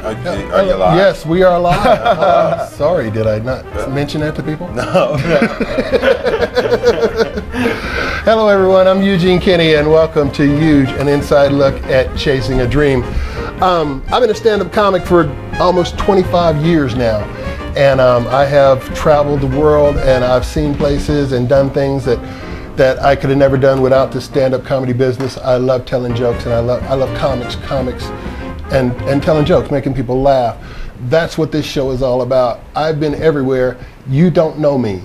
Are you live? Yes, we are live. Sorry, did I not mention that to people? No. Hello, everyone. I'm Eugene Kinney, and welcome to EUGE, an inside look at chasing a dream. I've been a stand-up comic for almost 25 years now, and I have traveled the world, and I've seen places and done things that I could have never done without the stand-up comedy business. I love telling jokes, and I love comics, and telling jokes, making people laugh. That's what this show is all about. I've been everywhere. You don't know me,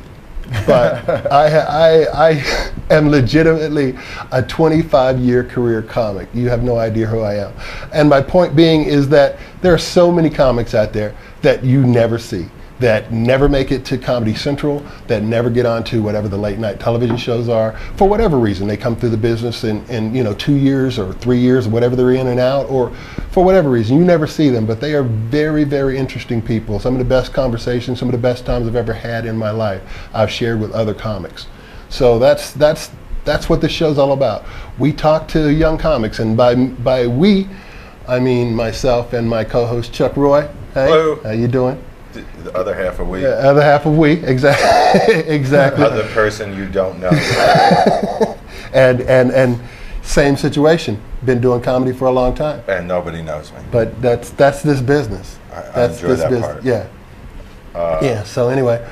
but I am legitimately a 25-year career comic. You have no idea who I am. And my point being is that there are so many comics out there that you never see, that never make it to Comedy Central, that never get onto whatever the late night television shows are. For whatever reason, they come through the business in 2 years or 3 years, or whatever they're in and out, or for whatever reason, you never see them, but they are very, very interesting people. Some of the best conversations, some of the best times I've ever had in my life, I've shared with other comics. So that's what this show's all about. We talk to young comics, and by we, I mean myself and my co-host Chuck Roy. Hey, hello. How you doing? The other half of we. Yeah, other half of we, exactly. Other person you don't know. and same situation. Been doing comedy for a long time. And nobody knows me. But that's this business. I enjoy that part. Yeah. Yeah. So anyway,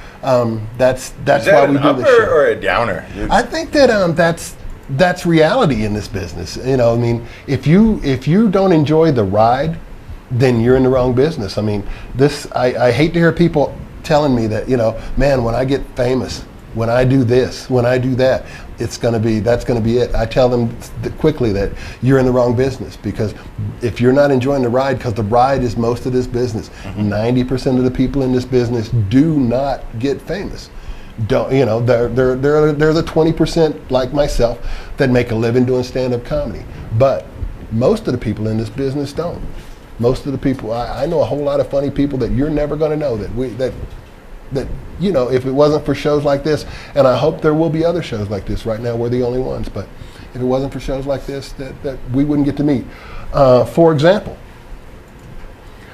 that's Is that why we do this show. or a downer? I think that that's reality in this business. You know, I mean, if you don't enjoy the ride, then you're in the wrong business. I mean, I hate to hear people telling me that, man, when I get famous, when I do this, when I do that, that's going to be it. I tell them quickly that you're in the wrong business, because if you're not enjoying the ride, because the ride is most of this business, 90% of the people in this business do not get famous. They're the 20% like myself that make a living doing stand-up comedy. But most of the people in this business don't. Most of the people, I know a whole lot of funny people that you're never going to know that if it wasn't for shows like this, and I hope there will be other shows like this. Right now we're the only ones, but if it wasn't for shows like this, that we wouldn't get to meet. For example,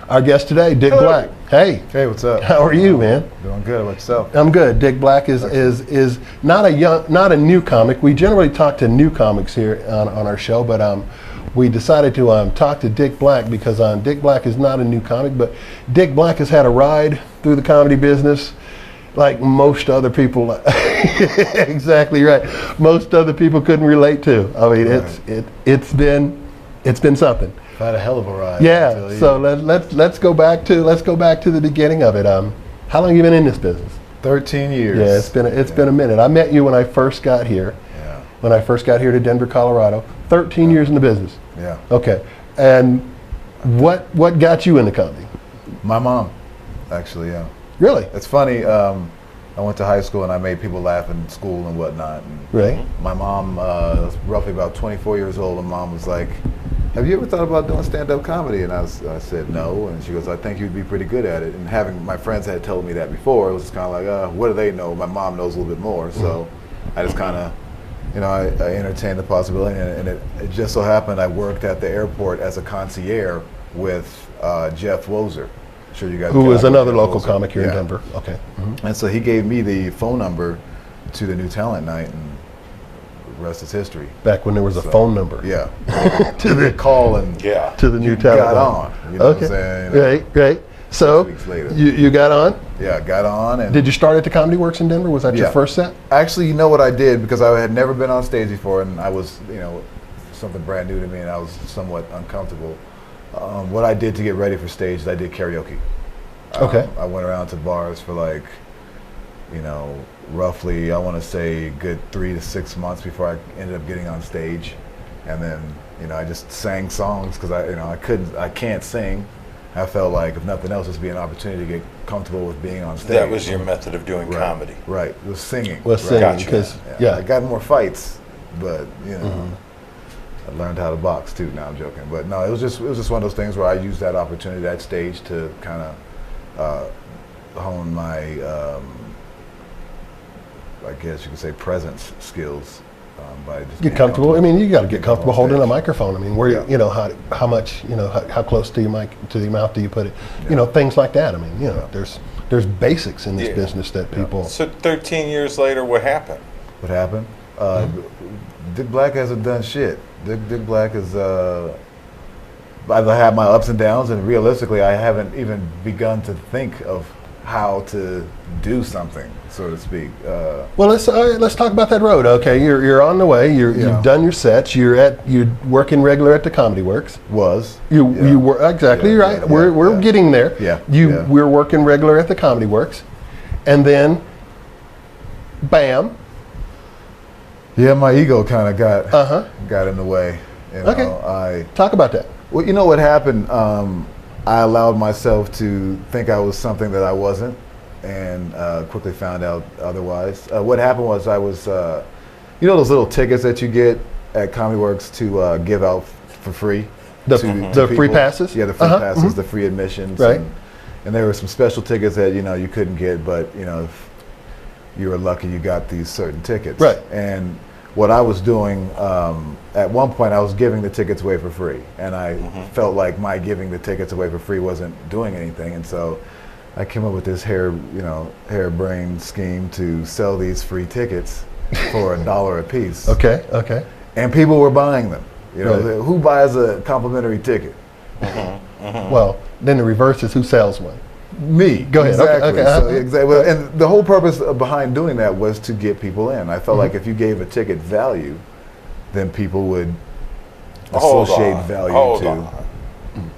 our guest today, Dick Hello. Black. Hey. Hey, what's up? How are you, man? Doing good. What's yourself? I'm good. Dick Black is not a new comic. We generally talk to new comics here on our show, but we decided to talk to Dick Black because Dick Black is not a new comic, but Dick Black has had a ride through the comedy business like most other people. Exactly right. Most other people couldn't relate to. I mean, right. It's been something. I've had a hell of a ride. Yeah. So let's go back to the beginning of it. How long have you been in this business? 13 years. Yeah, it's been a minute. I met you when I first got here. Yeah. When I first got here to Denver, Colorado. 13 years in the business. Yeah. Okay. And what got you into comedy? My mom, actually, yeah. Really? It's funny. I went to high school and I made people laugh in school and whatnot. And right. My mom was roughly about 24 years old, and Mom was like, "Have you ever thought about doing stand-up comedy?" And I said no, and she goes, "I think you'd be pretty good at it." And having my friends had told me that before, it was kind of like, what do they know? My mom knows a little bit more, so I just kind of. I entertained the possibility, and it just so happened I worked at the airport as a concierge with Jeff Wozer. I'm sure you guys. Who is another local comic here in Denver. Okay. Mm-hmm. And so he gave me the phone number to the new talent night, and the rest is history. Back when there was a phone number. Yeah. to the call and to the new talent. Got on. You know what I'm saying? Great. So weeks later. You got on? Yeah, got on. And did you start at the Comedy Works in Denver? Was that your first set? Actually, you know what I did, because I had never been on stage before, and I was, something brand new to me, and I was somewhat uncomfortable. What I did to get ready for stage is I did karaoke. Okay. I went around to bars for roughly, I want to say, good 3 to 6 months before I ended up getting on stage, and then I just sang songs because I can't sing. I felt like, if nothing else, this would be an opportunity to get comfortable with being on stage. That was your method of doing comedy. Right, was singing. Singing, because I got more fights, but I learned how to box too. Now I'm joking, but no, it was just one of those things where I used that opportunity, that stage, to kind of hone my, I guess you could say, presence skills by just Get being comfortable. I mean, you got to get comfortable on holding a stage. microphone. I mean, where Yeah. how much how close to your mic to the mouth do you put it? Things like that. I mean, there's basics in this Yeah. business that people. So 13 years later, what happened? What happened? Dick Black hasn't done shit. Dick Black is. I've had my ups and downs, and realistically, I haven't even begun to think of how to do something, so to speak. Well, let's talk about that road. Okay, you're on the way. Yeah. You've done your sets. You're working regular at the Comedy Works. You were exactly Yeah, right. yeah, we're yeah. getting there. Yeah, We're working regular at the Comedy Works, and then, bam. Yeah, my ego kind of got in the way. Okay. Talk about that. Well, you know what happened? I allowed myself to think I was something that I wasn't, and quickly found out otherwise. What happened was I was, those little tickets that you get at Comedy Works to give out for free? The to free people? passes? Yeah, the free passes, the free admissions. Right. And there were some special tickets that, you couldn't get, but, if you were lucky, you got these certain tickets. Right. And what I was doing, at one point I was giving the tickets away for free, and I felt like my giving the tickets away for free wasn't doing anything, and so I came up with this harebrained scheme to sell these free tickets for $1 a piece. Okay. And people were buying them. Right. Who buys a complimentary ticket? Well, then the reverse is who sells one. Me. Go ahead. Exactly. Okay. So, exactly. And the whole purpose behind doing that was to get people in. I felt like if you gave a ticket value, then people would associate value Hold to. on.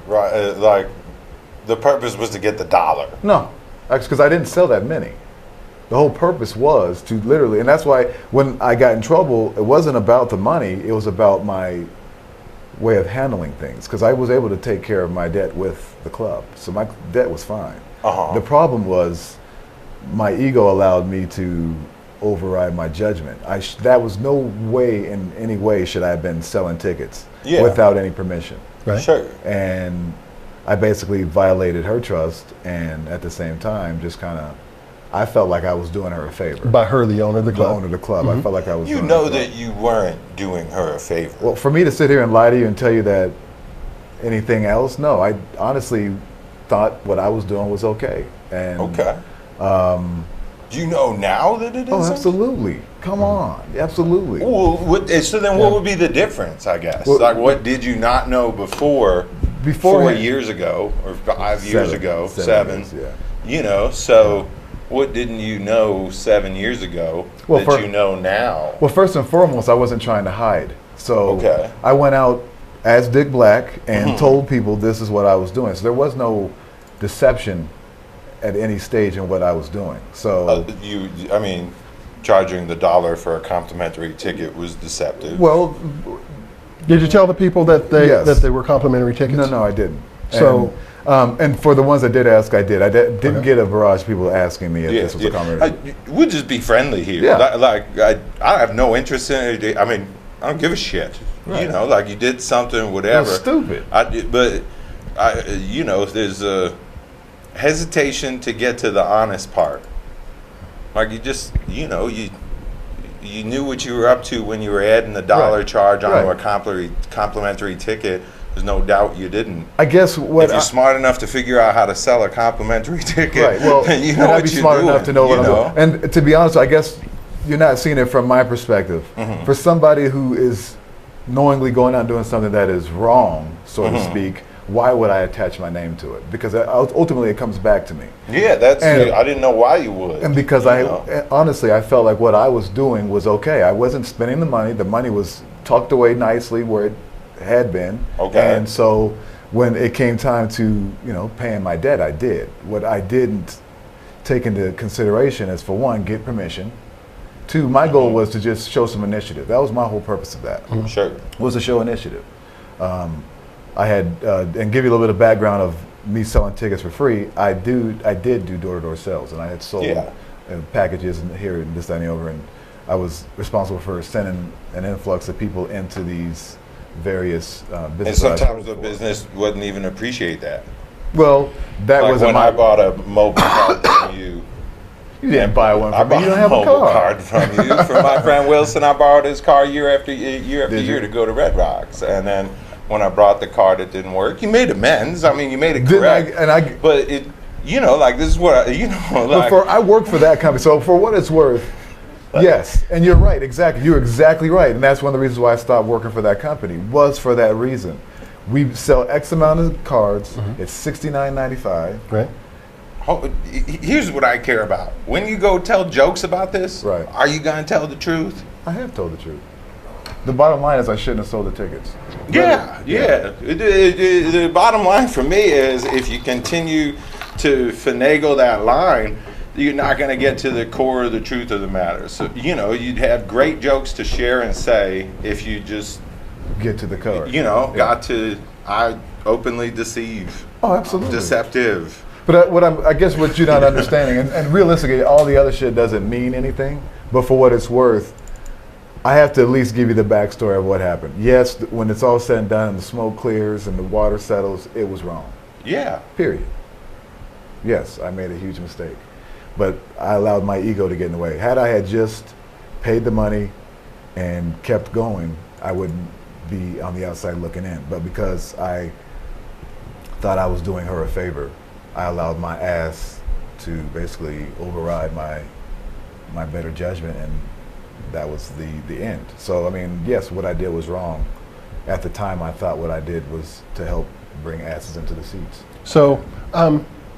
Right, like the purpose was to get the dollar. No, because I didn't sell that many. The whole purpose was to literally, and that's why when I got in trouble, it wasn't about the money, it was about my way of handling things, because I was able to take care of my debt with the club. So my debt was fine. The problem was my ego allowed me to override my judgment. That was no way, in any way, should I have been selling tickets without any permission. Right. Sure. And I basically violated her trust, and at the same time, just kind of, I felt like I was doing her a favor. By her, the owner of the club. The owner of the club. I felt like I was You doing know her a favor. that you weren't doing her a favor. Well, for me to sit here and lie to you and tell you that anything else, no. I honestly thought what I was doing was okay. And Okay. Do you know now that it isn't? oh, absolutely. Come on, absolutely. Well, so then what would be the difference, I guess? Well, like, what did you not know before 4 years ago, or 5 years ago, seven? Years, So what didn't you know 7 years ago that you know now? Well, first and foremost, I wasn't trying to hide. So Okay. I went out as Dick Black and told people this is what I was doing. So there was no deception at any stage in what I was doing. So charging the $1 for a complimentary ticket was deceptive. well, Did you tell the people that they Yes. that they were complimentary tickets? no, I didn't. So- and for the ones that did ask, I did. I didn't get a barrage of people asking me if this was a complimentary. We'll just be friendly here. Yeah. I have no interest in it. I mean, I don't give a shit. Right. You did something, whatever. That's stupid. There's a hesitation to get to the honest part. Like you knew what you were up to when you were adding the $1 charge on a complimentary ticket. There's no doubt you didn't. I guess what If you're smart enough to figure out how to sell a complimentary ticket, right. Well, then you and know I'd what be you're smart doing. enough to know what I'm doing. And to be honest, I guess you're not seeing it from my perspective. For somebody who is knowingly going out and doing something that is wrong, so to speak, why would I attach my name to it? Because ultimately it comes back to me. Yeah, I didn't know why you would. And because honestly, I felt like what I was doing was okay. I wasn't spending the money. The money was tucked away nicely where it had been. Okay. And so when it came time to, paying my debt, I did. What I didn't take into consideration is, for one, get permission. Two, my goal was to just show some initiative. That was my whole purpose of that. Sure. Was to show initiative. I had, and give you a little bit of background of me selling tickets for free. I did do door-to-door sales, and I had sold packages here and this, that, and the other, and I was responsible for sending an influx of people into these various businesses. And sometimes the business wouldn't even appreciate that. Well, that Like wasn't when I bought a mobile car from you, You didn't buy one I from me. bought You don't have a mobile car. card from you. From my friend Wilson, I borrowed his car year after year to go to Red Rocks. And then when I brought the car, it didn't work. You made amends. I mean, you made it correct. But it, you know, like this is what I work for that company. So for what it's worth, yes, and you're right. Exactly, you're exactly right. And that's one of the reasons why I stopped working for that company. Was for that reason. We sell X amount of cards. It's $69.95. Right. Here's what I care about. When you go tell jokes about this, right, are you going to tell the truth? I have told the truth. The bottom line is I shouldn't have sold the tickets. Yeah. The bottom line for me is if you continue to finagle that line, you're not going to get to the core of the truth of the matter. So, you know, you'd have great jokes to share and say if you just get to the core. You know, got to, I openly deceive. Oh, absolutely. Deceptive. But I guess what you're not understanding, and realistically, all the other shit doesn't mean anything. But for what it's worth, I have to at least give you the backstory of what happened. Yes, when it's all said and done, and the smoke clears and the water settles, it was wrong. Yeah. Period. Yes, I made a huge mistake, but I allowed my ego to get in the way. Had I had just paid the money and kept going, I wouldn't be on the outside looking in. But because I thought I was doing her a favor, I allowed my ass to basically override my better judgment, and that was the end. So, I mean, yes, what I did was wrong. At the time, I thought what I did was to help bring asses into the seats. So,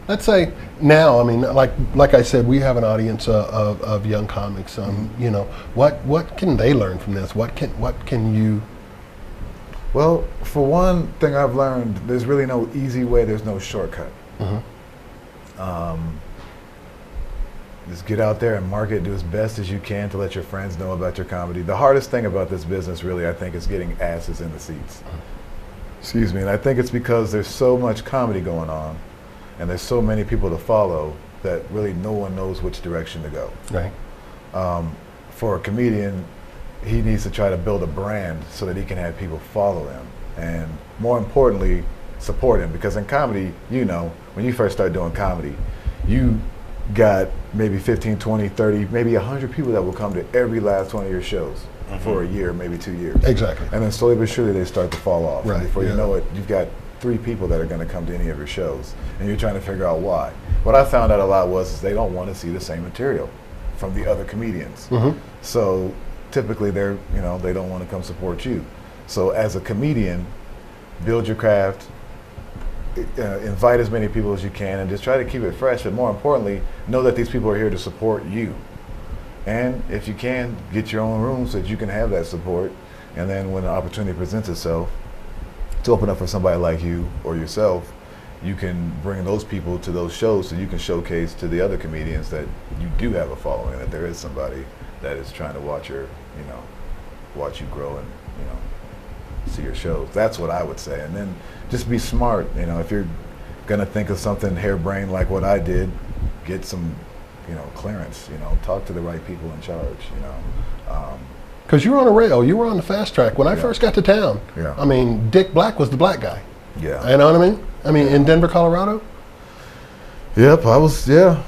let's say now, I mean, like I said, we have an audience of young comics. You know, what can they learn from this? What can you? Well, for one thing I've learned, there's really no easy way. There's no shortcut. Just get out there and market, do as best as you can to let your friends know about your comedy. The hardest thing about this business, really, I think, is getting asses in the seats. Excuse me. And I think it's because there's so much comedy going on, and there's so many people to follow that really no one knows which direction to go. Right. For a comedian, he needs to try to build a brand so that he can have people follow him, and more importantly, support him. Because in comedy, you know, when you first start doing comedy, you got maybe 15, 20, 30, maybe 100 people that will come to every last one of your shows for a year, maybe 2 years. Exactly. And then slowly but surely they start to fall off. Right. And before you know it, you've got 3 people that are going to come to any of your shows, and you're trying to figure out why. What I found out a lot was they don't want to see the same material from the other comedians. So typically they don't want to come support you. So as a comedian, build your craft, invite as many people as you can, and just try to keep it fresh. But more importantly, know that these people are here to support you. And if you can, get your own room so that you can have that support. And then when the opportunity presents itself to open up for somebody like you or yourself, you can bring those people to those shows so you can showcase to the other comedians that you do have a following, that there is somebody that is trying to watch you grow and, see your shows. That's what I would say. And then just be smart. If you're gonna think of something harebrained like what I did, get some, clearance. Talk to the right people in charge. Because you were on a rail, you were on the fast track. When I first got to town, I mean, Dick Black was the black guy. Yeah. You know what I mean? I mean, in Denver, Colorado. Yep, I was. Yeah.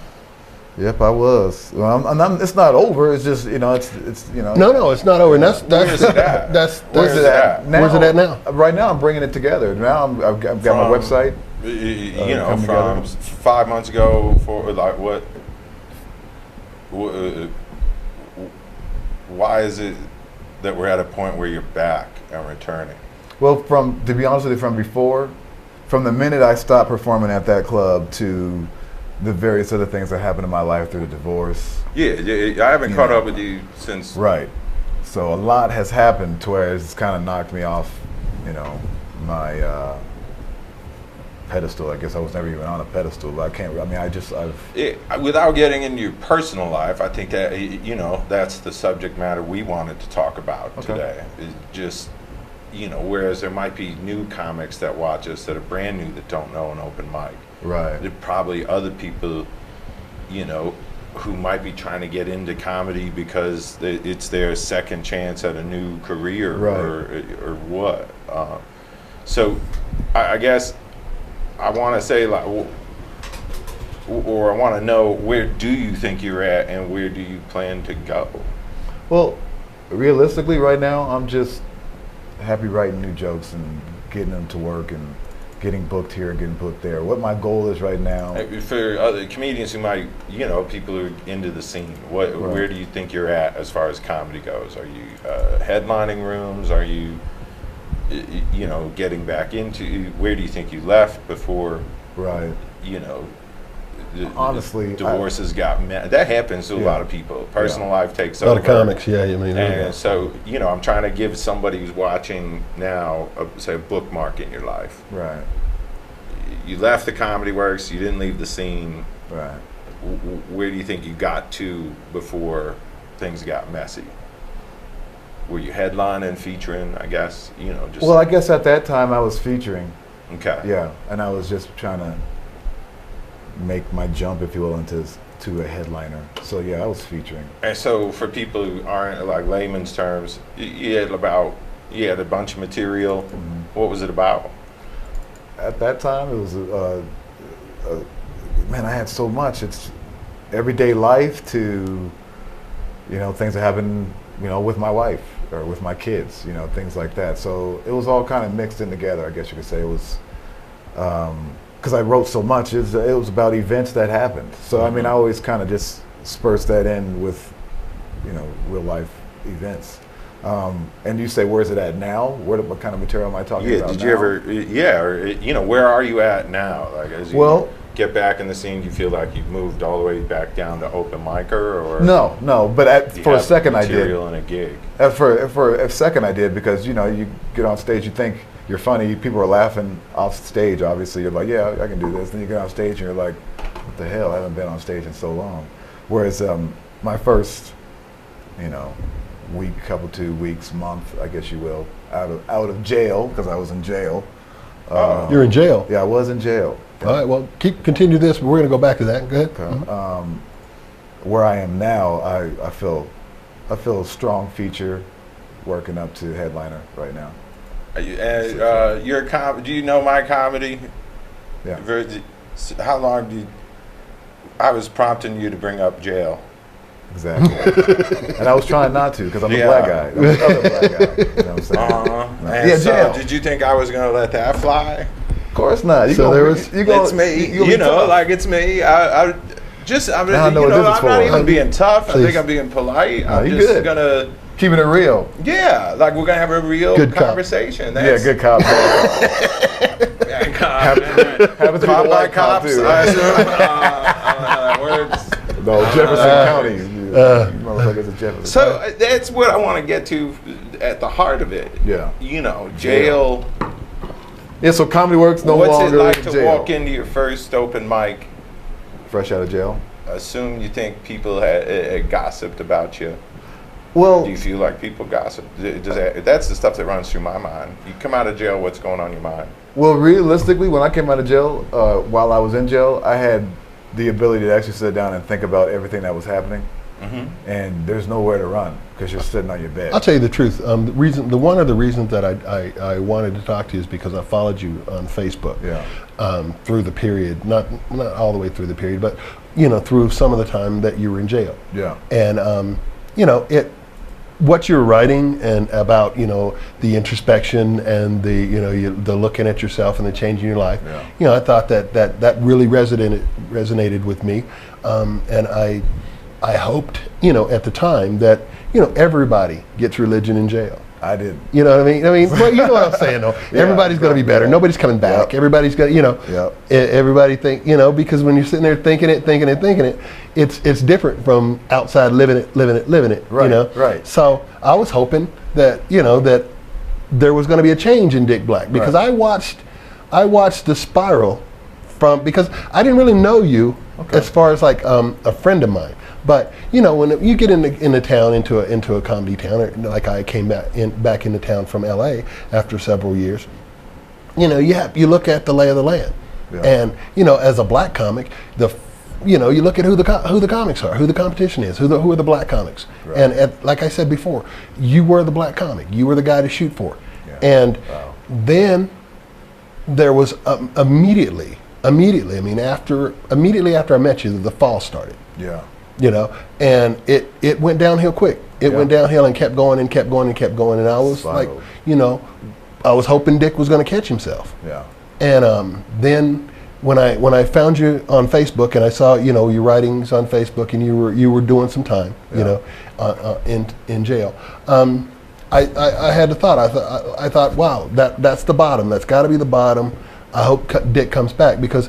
Yep, I was. Well, it's not over. It's just No, it's not over. And that's Where's it at? Where's it at now? Where's it at now? Right now, I'm bringing it together. Now I've got my website. From 5 months ago, for like what? Why is it that we're at a point where you're back and returning? Well, to be honest with you, from the minute I stopped performing at that club to the various other things that happened in my life through the divorce. Yeah, I haven't caught up with you since. Right. So a lot has happened to where it's kind of knocked me off, my pedestal. I guess I was never even on a pedestal, but without getting into your personal life, I think that, that's the subject matter we wanted to talk about today. It's just, whereas there might be new comics that watch us that are brand new that don't know an open mic. Right. There are probably other people, who might be trying to get into comedy because it's their second chance at a new career, or what. So I guess I want to say, like, or I want to know, where do you think you're at and where do you plan to go? Well, realistically, right now, I'm just happy writing new jokes and getting them to work and getting booked here, getting booked there. What my goal is right now. For other comedians who might, people who are into the scene, where do you think you're at as far as comedy goes? Are you headlining rooms? Are you, getting back into, where do you think you left before, Right. Honestly, divorces that happens to a lot of people. Personal life takes a lot over. of comics, yeah. I mean, And so, I'm trying to give somebody who's watching now, say, a bookmark in your life. Right. You left the Comedy Works. You didn't leave the scene. Right. Where do you think you got to before things got messy? Were you headlining, featuring? I guess just. Well, I guess at that time I was featuring. Okay. Yeah, and I was just trying to make my jump, if you will, to a headliner. So yeah, I was featuring. And so for people who aren't like layman's terms, you had a bunch of material. Mm-hmm. What was it about? At that time, it was man, I had so much. It's everyday life to things that happen with my wife or with my kids, things like that. So it was all kind of mixed in together, I guess you could say. It was because I wrote so much. It was about events that happened. So I mean, I always kind of just spurts that in with real life events. And you say, where's it at now? What kind of material am I talking about? Did you ever? Or where are you at now? Like as you get back in the scene, do you feel like you've moved all the way back down to open micer, or no? But for a second, I did. Material in a gig. For a second, I did, because you get on stage, you think you're funny, people are laughing off stage. Obviously, you're like, yeah, I can do this. Then you get on stage and you're like, what the hell? I haven't been on stage in so long. Whereas my first, week, 2 weeks, month, I guess you will, out of jail, because I was in jail. You're in jail? Yeah, I was in jail. All right, well, continue this, but we're going to go back to that. Go ahead. Okay. Mm-hmm. Where I am now, I feel a strong feature, working up to headliner right now. And your do you know my comedy? Yeah. How long I was prompting you to bring up jail. Exactly. And I was trying not to, because I'm a black guy. I'm the other black guy. You know what I'm saying? And so jail. Did you think I was going to let that fly? Of course not. It's me. It's me. I'm not even being tough. I think I'm being polite. I'm just going to keeping it real. Yeah, like we're going to have a real conversation. Good cop. Happens to be a white cop, too. I don't know how that works. No, Jefferson County. Motherfuckers in Jefferson. So that's what I want to get to at the heart of it. Yeah. Jail. Yeah, so Comedy Works no longer in jail. What's it like to walk into your first open mic? Fresh out of jail? Assume you think people had gossiped about you. Well, do you feel like people gossip? That's the stuff that runs through my mind. You come out of jail, what's going on in your mind? Well, realistically, when I came out of jail, while I was in jail, I had the ability to actually sit down and think about everything that was happening. Mm-hmm. And there's nowhere to run because you're sitting on your bed. I'll tell you the truth. One of the reasons that I wanted to talk to you is because I followed you on Facebook. Yeah. Through the period, not all the way through the period, but through some of the time that you were in jail. Yeah. And what you're writing and about the introspection and the looking at yourself and the change in your life. Yeah. I thought that really resonated with me, and I hoped at the time that everybody gets religion in jail. I did. You know what I mean? Well, you know what I'm saying, though. Yeah, everybody's going to be better. Nobody's coming back. Yep. Everybody's got, everybody think, because when you're sitting there thinking it, it's different from outside living it. Right. Right. So I was hoping that, that there was going to be a change in Dick Black, because I watched the spiral because I didn't really know you as far as like a friend of mine. But when you get into town, into a comedy town, or like I came back into town from LA after several years, you look at the lay of the land, and as a black comic, you look at who the comics are, who the competition is, who are the black comics, and like I said before, you were the black comic, you were the guy to shoot for, and then there was immediately immediately. I mean, immediately after I met you, the fall started. Yeah. You know, and it went downhill quick. It went downhill and kept going and kept going and kept going. And I was like, you know, I was hoping Dick was going to catch himself. Yeah. And then when I found you on Facebook and I saw, you know, your writings on Facebook and you were doing some time, you know, in jail. I had the thought. I thought, wow, that's the bottom. That's got to be the bottom. I hope Dick comes back, because,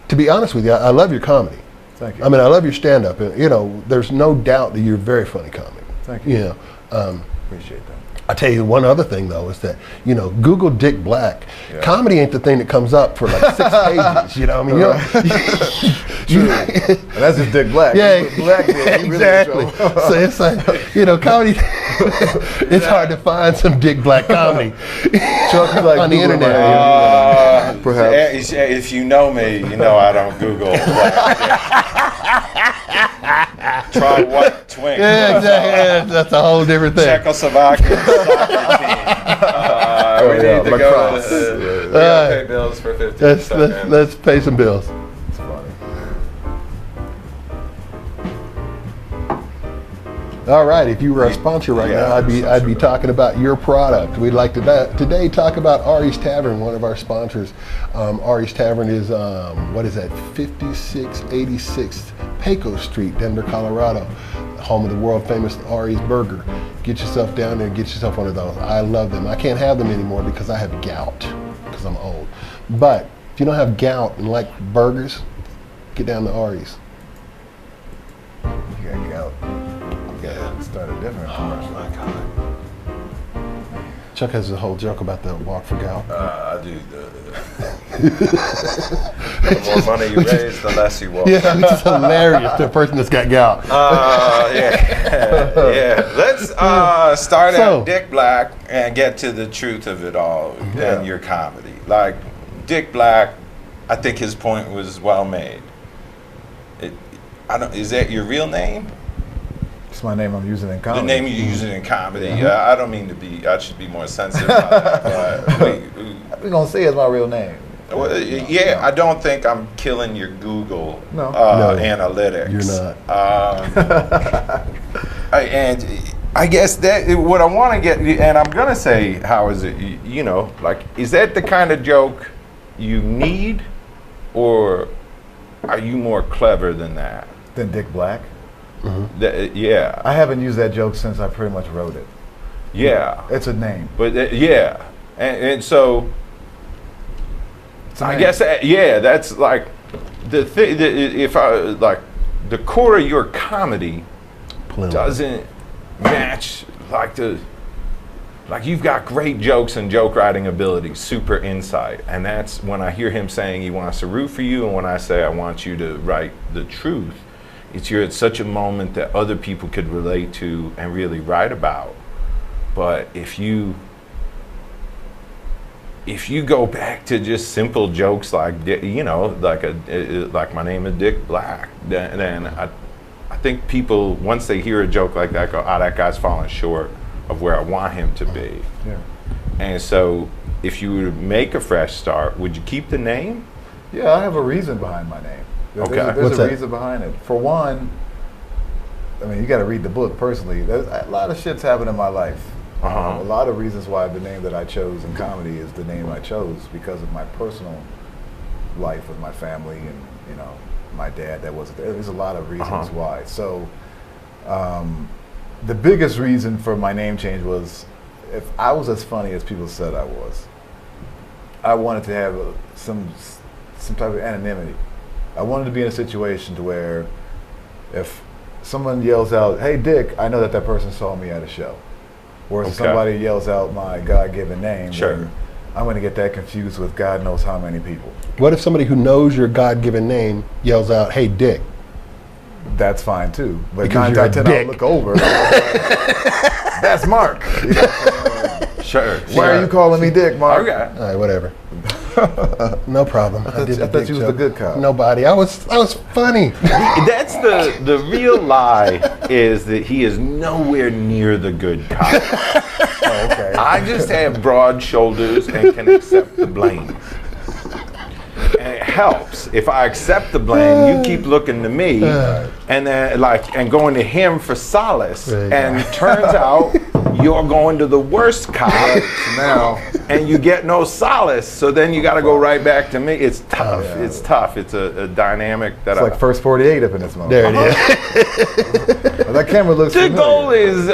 to be honest with you, I love your comedy. Thank you. I mean, I love your stand-up. You know, there's no doubt that you're a very funny comic. Thank you. You know, Appreciate that. I tell you one other thing though is that, you know, Google Dick Black. Yeah. Comedy ain't the thing that comes up for like 6 pages. You know, I mean, True. And that's just Dick Black. Yeah, Black Dick, exactly. So it's like, you know, comedy. It's hard to find some Dick Black comedy like on the internet. Perhaps. If you know me, you know I don't Google Black Dick. Try what twink. Yeah, exactly. Yeah, that's a whole different thing. Czechoslovakian soccer team. We need to go to pay bills for 50 seconds. Let's pay some bills. It's funny. All right, if you were a sponsor right now, I'd be talking about your product. We'd like to today talk about Ari's Tavern, one of our sponsors. Ari's Tavern is, what is that, 5686 Pecos Street, Denver, Colorado, home of the world famous Ari's Burger. Get yourself down there and get yourself one of those. I love them. I can't have them anymore because I have gout, because I'm old. But if you don't have gout and like burgers, get down to Ari's. You got gout. Yeah. Start a different commercial. Oh my God. Chuck has a whole joke about the walk for gout. I do. The more money you raise, the less you walk. Yeah, it's hilarious to a person that's got gout. Yeah. Let's start at Dick Black and get to the truth of it all and your comedy. Like, Dick Black, I think his point was well made. Is that your real name? It's my name I'm using in comedy. The name you're using in comedy. I don't mean to be. I should be more sensitive about that. We're gonna say it's my real name. Well, I don't think I'm killing your Google No, analytics. You're not. And I guess that what I want to get, and I'm gonna say, how is it? You know, like, is that the kind of joke you need, or are you more clever than that? Than Dick Black? Mm-hmm. I haven't used that joke since I pretty much wrote it. Yeah. It's a name. But and so I guess that's like the thing. If I like the core of your comedy doesn't match like you've got great jokes and joke writing ability, super insight, and that's when I hear him saying he wants to root for you, and when I say I want you to write the truth. You're at such a moment that other people could relate to and really write about. But if you go back to just simple jokes like, you know, like my name is Dick Black, then I think people, once they hear a joke like that, go, that guy's falling short of where I want him to be. Yeah. And so if you were to make a fresh start, would you keep the name? Yeah, I have a reason behind my name. There's a reason behind it. For one, I mean, you got to read the book personally. There's a lot of shit's happened in my life. A lot of reasons why the name that I chose in comedy is the name I chose, because of my personal life with my family and, you know, my dad that wasn't there. There's a lot of reasons why. So the biggest reason for my name change was, if I was as funny as people said I was, I wanted to have some type of anonymity. I wanted to be in a situation to where if someone yells out, "Hey Dick," I know that person saw me at a show. Whereas if somebody yells out my God-given name, then I'm going to get that confused with God knows how many people. What if somebody who knows your God-given name yells out, "Hey Dick"? That's fine too. But because 9 out of 10 I'll look over. That's Mark. You know, sure. Why are you calling me Dick, Mark? Okay. All right, whatever. No problem. I thought you was the good cop. Nobody. I was funny. That's the real lie, is that he is nowhere near the good cop. Oh, okay. I just have broad shoulders and can accept the blame. And helps. If I accept the blame, you keep looking to me, and then and going to him for solace. And it turns out you're going to the worst cop now, and you get no solace. So then you got to go right back to me. It's tough. It's tough. It's a dynamic that it's like first 48 up in this moment. There it is. That camera looks the familiar. goal is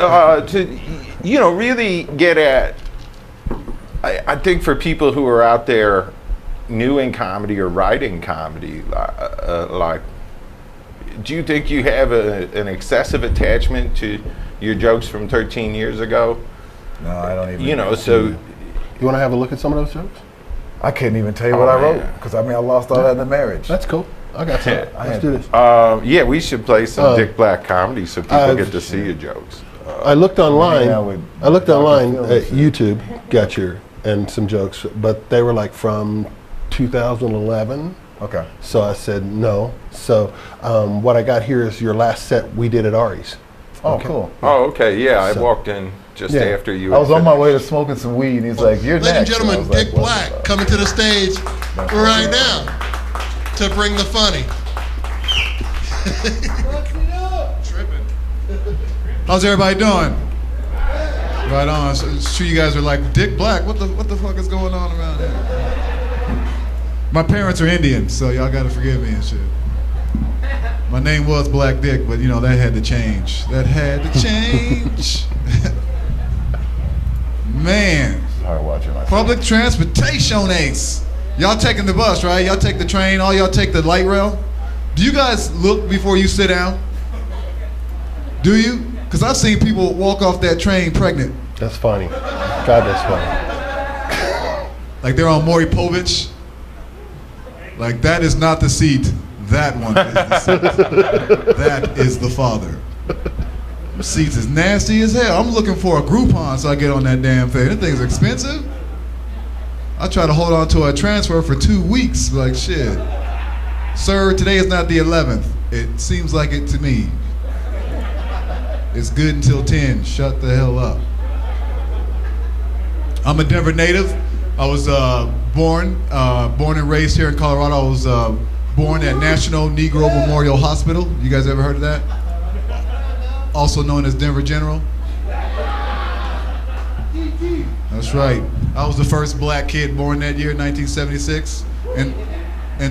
to really get at. I think for people who are out there new in comedy or writing comedy, do you think you have an excessive attachment to your jokes from 13 years ago? No, I don't even. You want to have a look at some of those jokes? I couldn't even tell you what I wrote because I lost all that in the marriage. That's cool. I got some. Let's do this. We should play some Dick Black comedy so people get to see your jokes. I looked online. I looked online Film at shit. YouTube, got and some jokes, but they were like from 2011. Okay. So I said no. So what I got here is your last set we did at Ari's. Oh, cool. Oh, okay. Yeah, I So- walked in just after you. I was had on my finished. way to smoking some weed, and he's like, "You're Ladies and next." gentlemen, And I was Dick like, "What Black the fuck?" coming to the stage right now to bring the funny. Tripping. How's everybody doing? Right on. So it's true you guys are like, Dick Black, what the fuck is going on around here? My parents are Indian, so y'all gotta forgive me and shit. My name was Black Dick, but that had to change. That had to change. Man. Hard watching myself. Public transportation ace. Y'all taking the bus, right? Y'all take the train, all y'all take the light rail? Do you guys look before you sit down? Do you? Because I've seen people walk off that train pregnant. That's funny. God, that's funny. Like they're on Maury Povich. Like that is not the seat. That one is the seat. That is the father. Them seats is nasty as hell. I'm looking for a Groupon so I get on that damn thing. That thing's expensive. I try to hold on to a transfer for 2 weeks. Like shit. Sir, today is not the 11th. It seems like it to me. It's good until 10. Shut the hell up. I'm a Denver native. I was born and raised here in Colorado. I was born at National Negro Memorial Hospital. You guys ever heard of that? Also known as Denver General. That's right. I was the first black kid born that year, 1976. And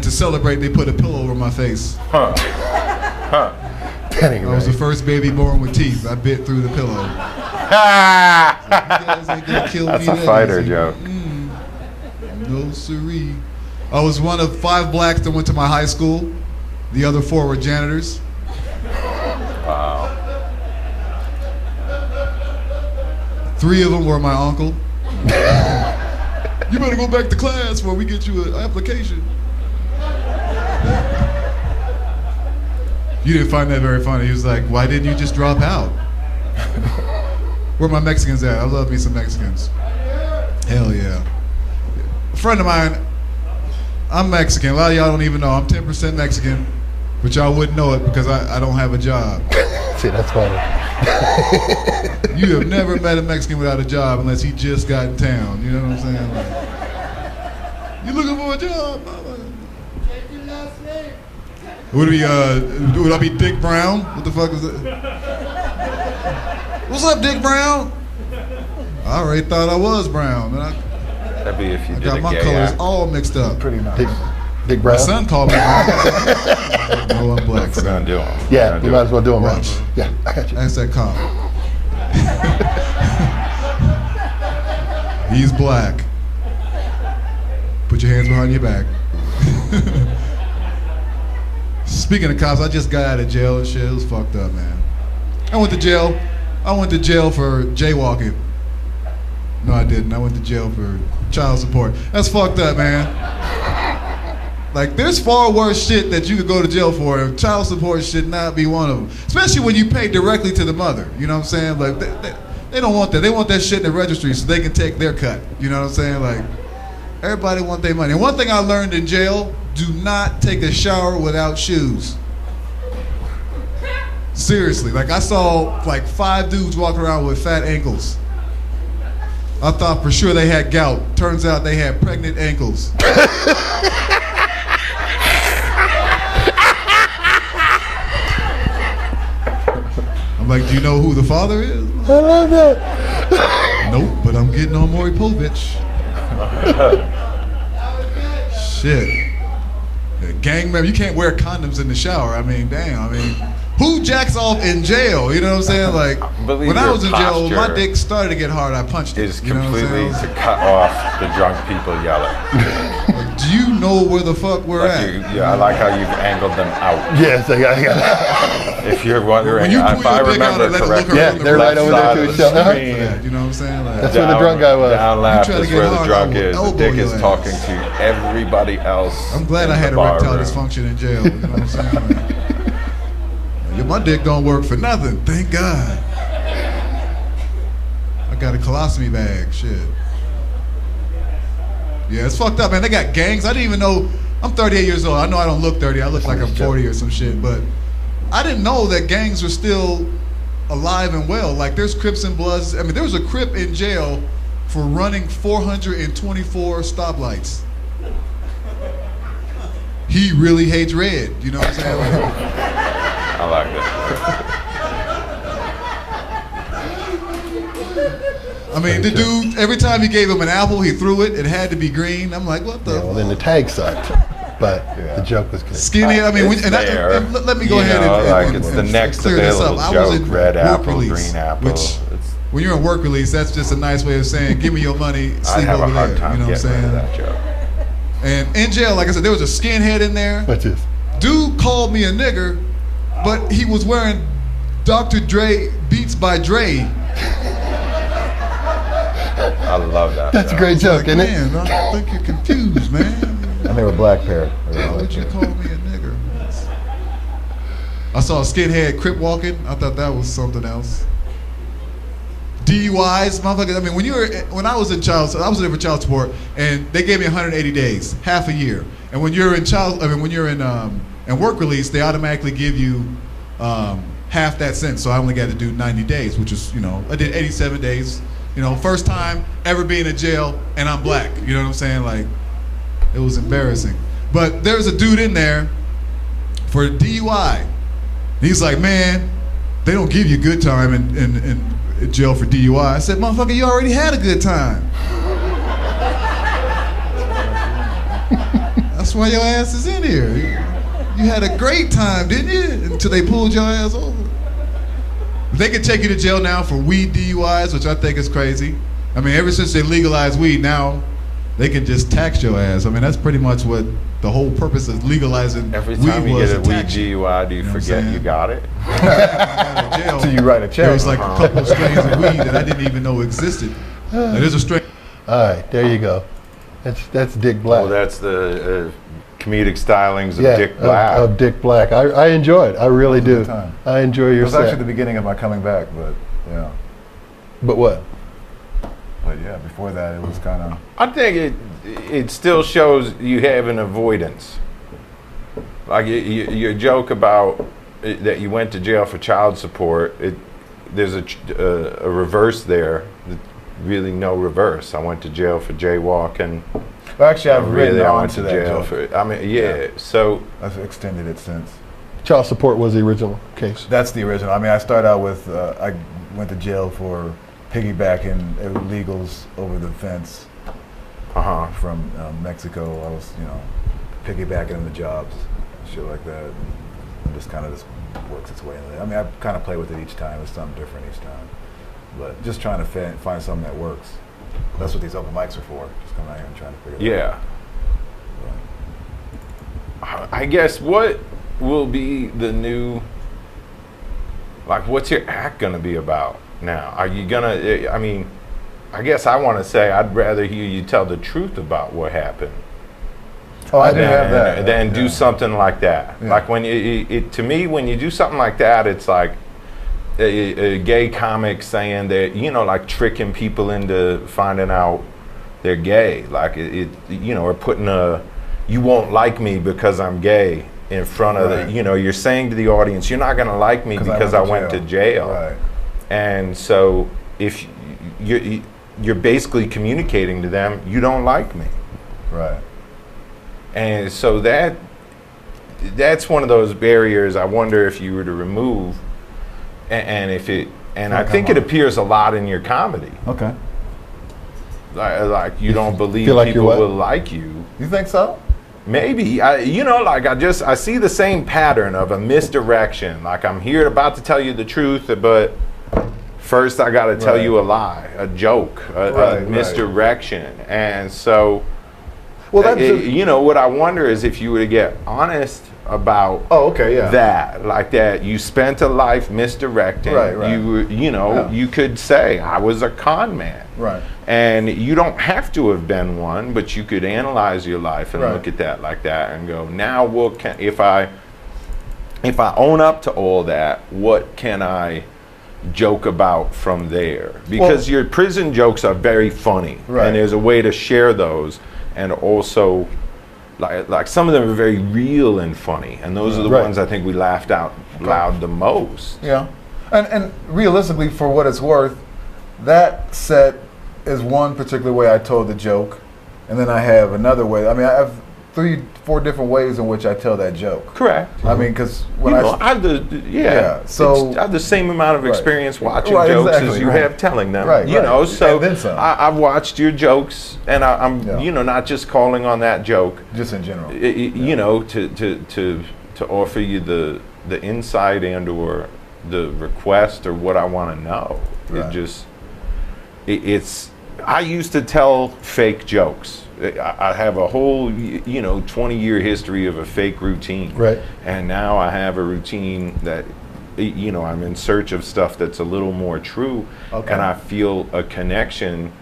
to celebrate, they put a pillow over my face. Huh. That ain't I was the right. first baby born with teeth. I bit through the pillow. You guys ain't gonna kill That's me a that fighter easy. joke. No siree. I was one of 5 blacks that went to my high school. The other 4 were janitors. Wow. 3 of them were my uncle. You better go back to class before we get you an application. You didn't find that very funny. He was like, why didn't you just drop out? Where my Mexicans at? I love me some Mexicans. Hell yeah. A friend of mine, I'm Mexican. A lot of y'all don't even know. I'm 10% Mexican, but y'all wouldn't know it because I don't have a job. See, that's funny. You have never met a Mexican without a job unless he just got in town. You know what I'm saying? Like, you looking for a job? Would I be Dick Brown? What the fuck was that? What's up, Dick Brown? I already thought I was brown. Man. That'd be if you I did got a my gay colors act. all mixed up. Pretty nice. Big My Brown. son called me brown. No, I'm black. If we're gonna do them. Yeah, you might as well do them right. Watch. Yeah, I got you. Ask that cop. He's black. Put your hands behind your back. Speaking of cops, I just got out of jail and shit. It was fucked up, man. I went to jail for jaywalking. No, I didn't. I went to jail for child support. That's fucked up, man. Like, there's far worse shit that you could go to jail for, and child support should not be one of them. Especially when you pay directly to the mother. You know what I'm saying? Like, they don't want that. They want that shit in the registry so they can take their cut. You know what I'm saying? Like, everybody want their money. And one thing I learned in jail, do not take a shower without shoes. Seriously, like I saw like 5 dudes walking around with fat ankles. I thought for sure they had gout. Turns out they had pregnant ankles. like, do you know who the father is? I love that. Nope, but I'm getting on Maury Povich. Shit. Gang member, you can't wear condoms in the shower. I mean, damn. I mean, who jacks off in jail? You know what I'm saying? Like, when I was in jail, my dick started to get hard. I punched it. Is completely to cut off the drunk people yelling. Do you know where the fuck we're at? I like how you've angled them out. Yes, I got If you're wondering, when you if I remember correctly, yeah, they're right over there to each other. You know what I'm saying? Like, That's where the drunk guy was. Down left You try to is get where the hard, drunk I will is. The elbow dick your is ass. talking to everybody else. I'm glad in I had the bar erectile room. dysfunction in jail. You know what I'm saying? Like, yeah, my dick don't work for nothing. Thank God. I got a colostomy bag. Shit. Yeah, it's fucked up, man. They got gangs. I didn't even know. I'm 38 years old. I know I don't look 30. I look like I'm 40 or some shit. But I didn't know that gangs were still alive and well. Like, there's Crips and Bloods. I mean, there was a Crip in jail for running 424 stoplights. He really hates red. You know what I'm saying? Like, I like that. I mean, the dude, every time he gave him an apple, he threw it. It had to be green. I'm like, what the? Yeah, well, then the tag sucked, but the joke was good. Skinny. I mean, It's there. and let me go You ahead know, and like it's the next clear this up. available I was joke, in red work apple, release, green apple. which, when you're in work release, that's just a nice way of saying, give me your money, I sleep have over a hard there. time You know what I'm getting rid of saying? that joke. And in jail, like I said, there was a skinhead in there. What's this? Dude called me a nigger, but he was wearing Dr. Dre Beats by Dre. I love that. That's a great joke, isn't it? Man, I think you're confused, man. And they were black pair. Why would you call me a nigger? I saw a skinhead Crip walking. I thought that was something else. DUIs, motherfuckers. I mean, when I was in I was there for child support, and they gave me 180 days, half a year. And when you're in work release, they automatically give you half that sentence. So I only got to do 90 days, which is, I did 87 days. First time ever being in jail, and I'm black. You know what I'm saying? Like, it was embarrassing. But there's a dude in there for DUI. He's like, man, they don't give you good time in jail for DUI. I said, motherfucker, you already had a good time. That's why your ass is in here. You had a great time, didn't you? Until they pulled your ass over. They can take you to jail now for weed DUIs, which I think is crazy. I mean, ever since they legalized weed, now they can just tax your ass. I mean, that's pretty much what the whole purpose of legalizing Every time weed you was, get a to weed tax you. DUI, do you know what I'm forget saying? you got it? Jail, So you write a check. there was like a couple of strains of weed that I didn't even know existed. Like, there's a strain. All right, there you go. That's Dick Black. Well, that's the comedic stylings of yeah, Dick Black. Of Dick Black. I enjoy it. I really It was a do. good time. I enjoy It your was set. actually the beginning of my coming back, but yeah. But what? But yeah, before that, it was kind of. I think it still shows you have an avoidance. Like your joke about that you went to jail for child support. There's a reverse there. Really, no reverse. I went to jail for jaywalking. Well, actually, I've written I on went to to that jail joke. for. I mean, yeah. So I've extended it since. Child support was the original case. That's the original. I mean, I started out with I went to jail for piggybacking illegals over the fence from Mexico. I was, piggybacking them to jobs, shit like that, and just kind of just works its way into that. I mean, I kind of play with it each time. It's something different each time, but just trying to find something that works. That's what these open mics are for. Just coming out here and trying to figure it out. Yeah. I guess what will be the new, like, what's your act going to be about now? Are you going to, I mean, I guess I want to say I'd rather hear you tell the truth about what happened. Oh, I didn't have that. Than do something like that. Yeah. Like when to me, when you do something like that, it's like a gay comic saying that, like tricking people into finding out they're gay. Like or putting you won't like me because I'm gay in front of Right. you're saying to the audience, you're not going to like me because I went to jail. Right. And so if you're basically communicating to them, you don't like me. Right. And so that's one of those barriers I wonder if you were to remove. and if it, and I think it appears a lot in your comedy. Okay. Like you don't believe feel like people you're what? will like you. You think so? Maybe I see the same pattern of a misdirection. Like I'm here about to tell you the truth, but first I got to tell you a lie, a joke, a misdirection, and so. Well, that's what I wonder is if you were to get honest about that you spent a life misdirecting. You could say I was a con man. Right. And you don't have to have been one, but you could analyze your life and look at that like that and go, now if I own up to all that, what can I joke about from there? Because your prison jokes are very funny, and there's a way to share those. And also, like some of them are very real and funny, and those are the ones I think we laughed out loud the most. Yeah, and realistically, for what it's worth, that set is one particular way I told the joke, and then I have another way. I mean, I have 3-4 different ways in which I tell that joke. Correct. I mean, because when I have I have the same amount of experience watching jokes as you have telling them. So I've watched your jokes, and I'm not just calling on that joke. Just in general. To offer you the insight and or the request or what I want to know. I used to tell fake jokes. I have a whole, 20-year history of a fake routine. Right. And now I have a routine that, I'm in search of stuff that's a little more true. Okay. And I feel a connection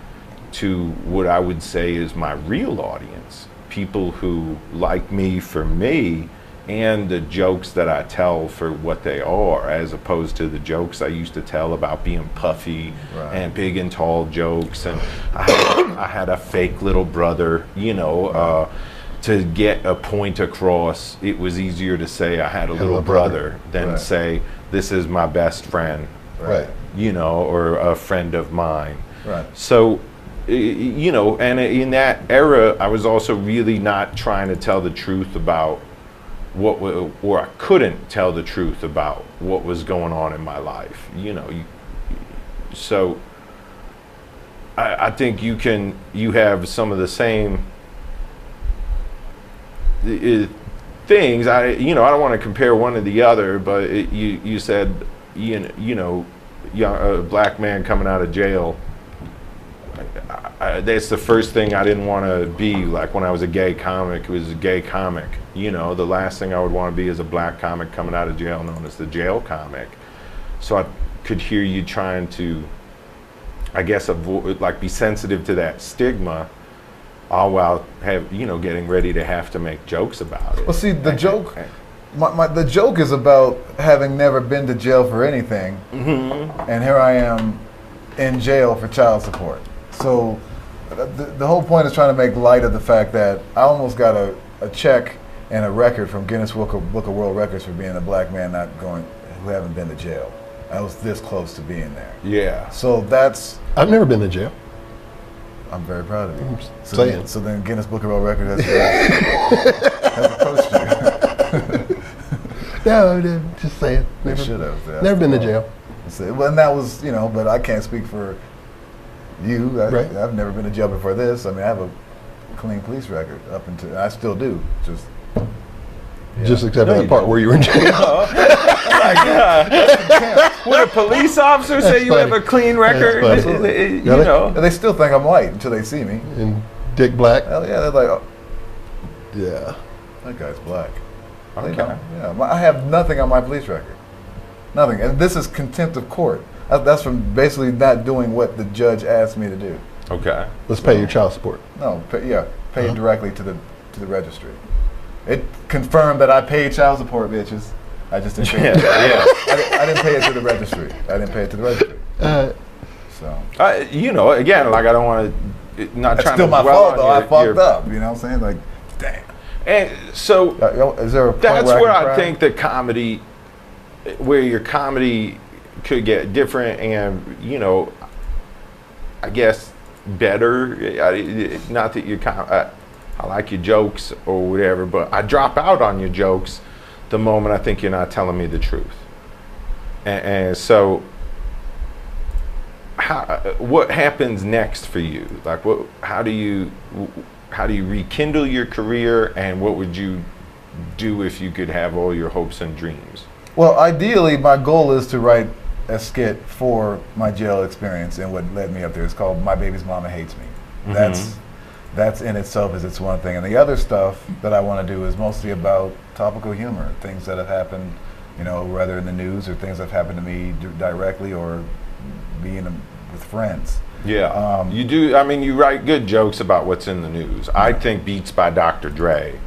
to what I would say is my real audience. People who like me for me and the jokes that I tell for what they are, as opposed to the jokes I used to tell about being puffy and big and tall jokes. And I had a fake little brother, to get a point across. It was easier to say I had a little brother than say this is my best friend, or a friend of mine. Right. So, and in that era, I was also really not trying to tell the truth about or I couldn't tell the truth about what was going on in my life, so I think you have some of the same things. I don't want to compare one to the other, but you said, a black man coming out of jail. That's the first thing I didn't want to be. Like when I was a gay comic, it was a gay comic. The last thing I would want to be is a black comic coming out of jail, known as the jail comic. So I could hear you trying to, I guess, be sensitive to that stigma, all while getting ready to have to make jokes about it. Well, see, the joke, the joke is about having never been to jail for anything, and here I am in jail for child support. So the whole point is trying to make light of the fact that I almost got a check and a record from Guinness Book of World Records for being a black man who haven't been to jail. I was this close to being there. Yeah. So I've never been to jail. I'm very proud of you. So then Guinness Book of World Records has approached you. No, just saying. Never been to jail. Well, and that was, but I can't speak for you. I've never been to jail before this. I mean, I have a clean police record up until, I still do. Just except for the part where you were in jail. Would a police officer say you have a clean record? They still think I'm white until they see me. And Dick Black? Hell yeah, they're like, yeah. That guy's black. Okay. I have nothing on my police record. Nothing. And this is contempt of court. That's from basically not doing what the judge asked me to do. Okay. Let's pay your child support. No, pay it directly to the registry. It confirmed that I paid child support, bitches. I just didn't pay it. I didn't pay it to the registry. Again, like I don't want to, That's still my fault, though. I fucked up. You know what I'm saying? Like, damn. And so is there a point that's where where I think the comedy, where your comedy could get different and, I guess better. Not that you're I like your jokes or whatever, but I drop out on your jokes the moment I think you're not telling me the truth. And so, what happens next for you? Like, how do you rekindle your career, and what would you do if you could have all your hopes and dreams? Well, ideally, my goal is to write a skit for my jail experience and what led me up there. It's called "My Baby's Mama Hates Me." That's in itself is its one thing, and the other stuff that I want to do is mostly about topical humor, things that have happened, you know, whether in the news or things that have happened to me directly or being with friends. Yeah, you do. I mean, you write good jokes about what's in the news. I think Beats by Dr. Dre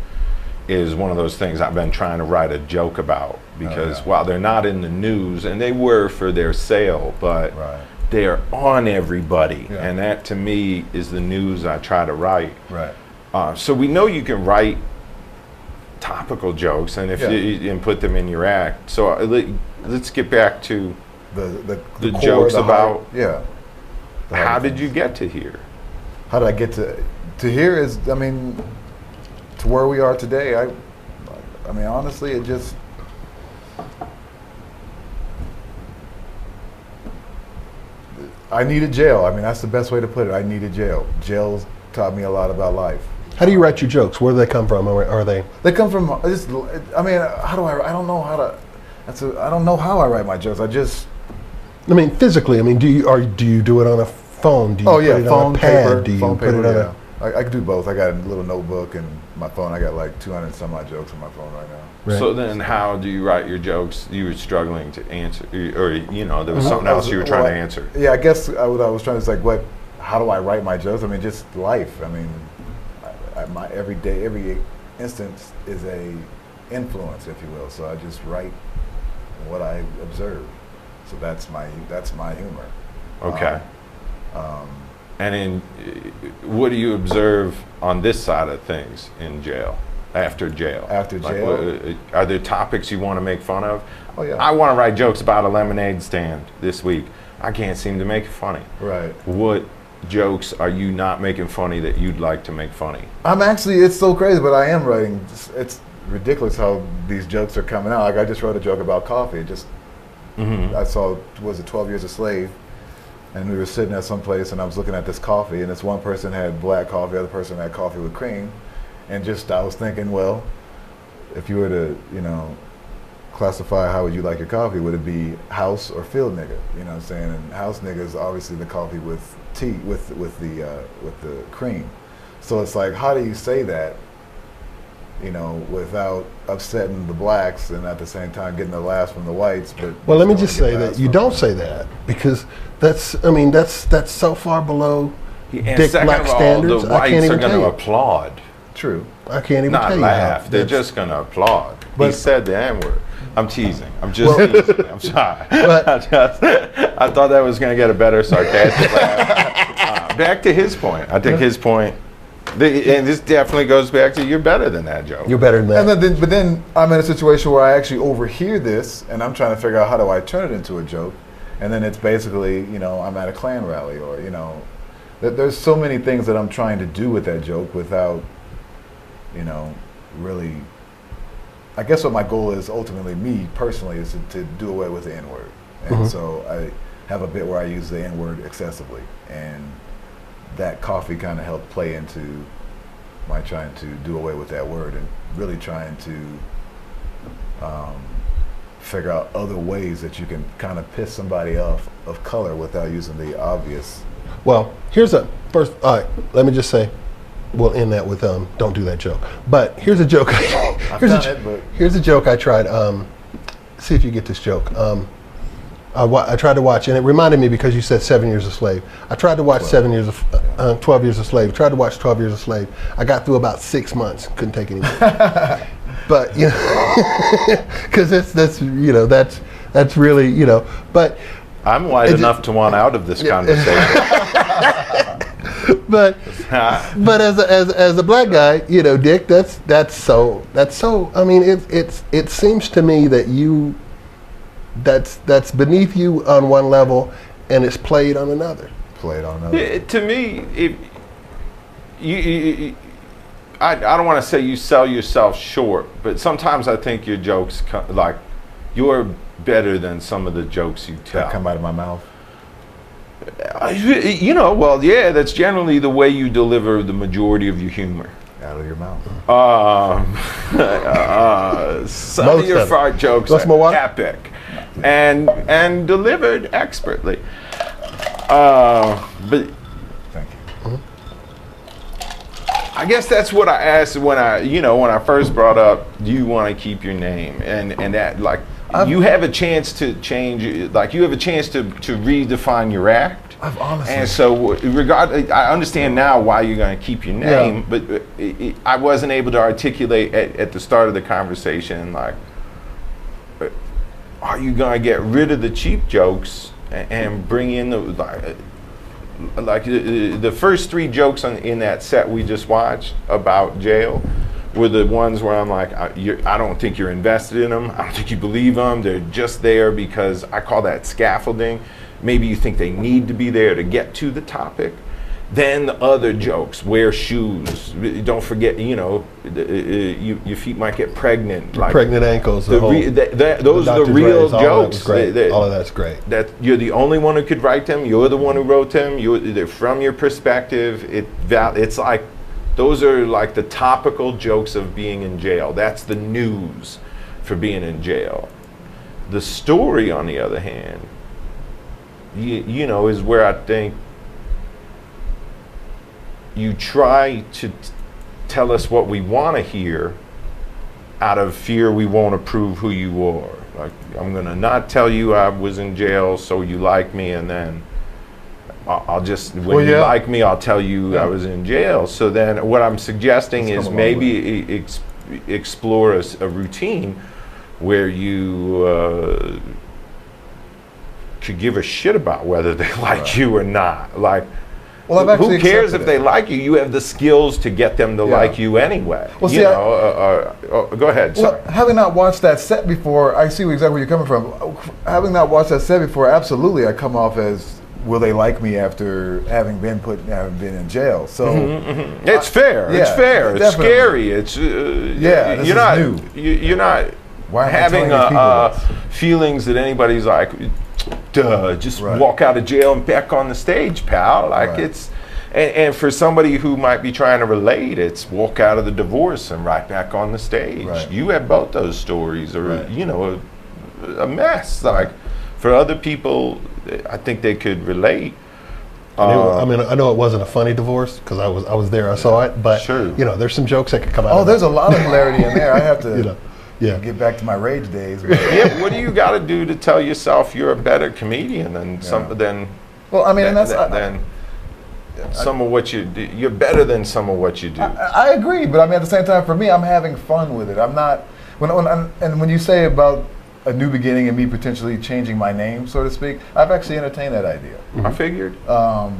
is one of those things I've been trying to write a joke about, because while they're not in the news, and they were for their sale, but they're on everybody, and that to me is the news I try to write. So we know you can write topical jokes, and if you and put them in your act. So let's get back to the jokes about how did you get to here? How did I get to here? Is, I mean, to where we are today. I mean, honestly, it just. I needed jail. I mean, that's the best way to put it. I needed jail. Jail taught me a lot about life. How do you write your jokes? Where do they come from? Are they? They come from just. I mean, how do I don't know how to. I don't know how I write my jokes. I mean, physically. I mean, do you do it on a phone? Do you put it phone, on a pad? paper, do you phone, put paper, it on I can do both. I got a little notebook and my phone. I got like 200 and some odd jokes on my phone right now. Right. So then how do you write your jokes? You were struggling to answer, or you know, there was something else you were trying to answer. Yeah, I guess what I was trying to say, like, how do I write my jokes? I mean, just life. I mean, my every day, every instance is a influence, if you will. So I just write what I observe. So that's my humor. Okay. And in what do you observe on this side of things in jail? After jail? After jail? Are there topics you want to make fun of? Oh, yeah. I want to write jokes about a lemonade stand this week. I can't seem to make it funny. Right. What jokes are you not making funny that you'd like to make funny? I'm actually, it's so crazy, but I am writing. It's ridiculous how these jokes are coming out. Like, I just wrote a joke about coffee. I saw, was it 12 Years a Slave? And we were sitting at some place, and I was looking at this coffee, and this one person had black coffee, the other person had coffee with cream, and I was thinking, well, if you were to, you know, classify how would you like your coffee, would it be house or field nigga? You know what I'm saying? And house nigga is obviously the coffee with tea, with the cream. So it's like, how do you say that, you know, without upsetting the blacks and at the same time getting the laughs from the whites? But well, let me just say that you don't say that, because that's so far below dick black standards. The whites I can't even are going to tell you. applaud. True. I can't even Not tell you. laugh. They're just going to applaud. But- He said the N-word. I'm teasing. I'm just teasing. I'm sorry. But- I thought that was going to get a better sarcastic laugh. Back to his point. I think his point, and this definitely goes back to you're better than that, Joe. You're better than that. And but then I'm in a situation where I actually overhear this, and I'm trying to figure out how do I turn it into a joke. And then it's basically, you know, I'm at a Klan rally, or, you know, there's so many things that I'm trying to do with that joke without, you know, really. I guess what my goal is ultimately, me personally, is to do away with the N-word. And so I have a bit where I use the N-word excessively. And that coffee kind of helped play into my trying to do away with that word and really trying to figure out other ways that you can kind of piss somebody off of color without using the obvious. Well, here's a first. All right, let me just say, we'll end that with don't do that joke. But here's a joke. Here's a joke I tried. See if you get this joke. I tried to watch, and it reminded me because you said 7 Years a Slave. I tried to watch 12 Years a Slave. Tried to watch 12 Years a Slave. I got through about 6 months. Couldn't take any more. But you know, because that's you know that's really, you know. But I'm white enough to want out of this conversation. but as a black guy, you know, Dick, that's so. I mean, it seems to me that that's beneath you on one level, and it's played on another. To me, I don't want to say you sell yourself short, but sometimes I think your jokes you're better than some of the jokes you tell. That come out of my mouth. You know, well, yeah, that's generally the way you deliver the majority of your humor. Out of your mouth. Some Most of your of it. fart jokes What's my are what? epic and delivered expertly. But Thank you. I guess that's what I asked when I first brought up, do you want to keep your name? And that, like, you have a chance to change, like, you have a chance to redefine your act. I've honestly. And so, I understand now why you're going to keep your name, but I wasn't able to articulate at the start of the conversation, like, are you going to get rid of the cheap jokes and bring in the, like the first 3 jokes in that set we just watched about jail were the ones where I'm like, I don't think you're invested in them. I don't think you believe them. They're just there because I call that scaffolding. Maybe you think they need to be there to get to the topic. Then the other jokes, wear shoes. Don't forget, your feet might get pregnant. Like Pregnant ankles. those are the real jokes. All of that's great. That you're the only one who could write them. You're the one who wrote them. They're from your perspective. It's like, those are like the topical jokes of being in jail. That's the news for being in jail. The story, on the other hand, is where I think you try to tell us what we want to hear out of fear we won't approve who you are. Like, I'm going to not tell you I was in jail so you like me, and then I'll just, when you like me, I'll tell you I was in jail. So then what I'm suggesting is maybe explore a routine where you could give a shit about whether they like you or not. Like, Well, I've who actually cares if accepted they it. like you? You have the skills to get them to like you anyway. Well, see, go ahead. Well, having not watched that set before, I see exactly where you're coming from. Having not watched that set before, absolutely, I come off as, will they like me after having been in jail? So it's fair. It's fair. It's definitely. Scary. It's this you're not is new. you're not Why am I having telling these people this? feelings that anybody's like, duh, just walk out of jail and back on the stage, pal. Like it's. And for somebody who might be trying to relate, it's walk out of the divorce and right back on the stage. Right. You have both those stories, or a mess. Like for other people, I think they could relate. I mean, I know it wasn't a funny divorce because I was there, I saw it, but there's some jokes that could come out. Oh, there's a lot of hilarity in there. I have to get back to my rage days. Yeah, what do you got to do to tell yourself you're a better comedian than Well, I mean, and that's some of what you do? You're better than some of what you do. I agree, but I mean, at the same time, for me, I'm having fun with it. I'm not when you say about a new beginning and me potentially changing my name, so to speak, I've actually entertained that idea. I figured. But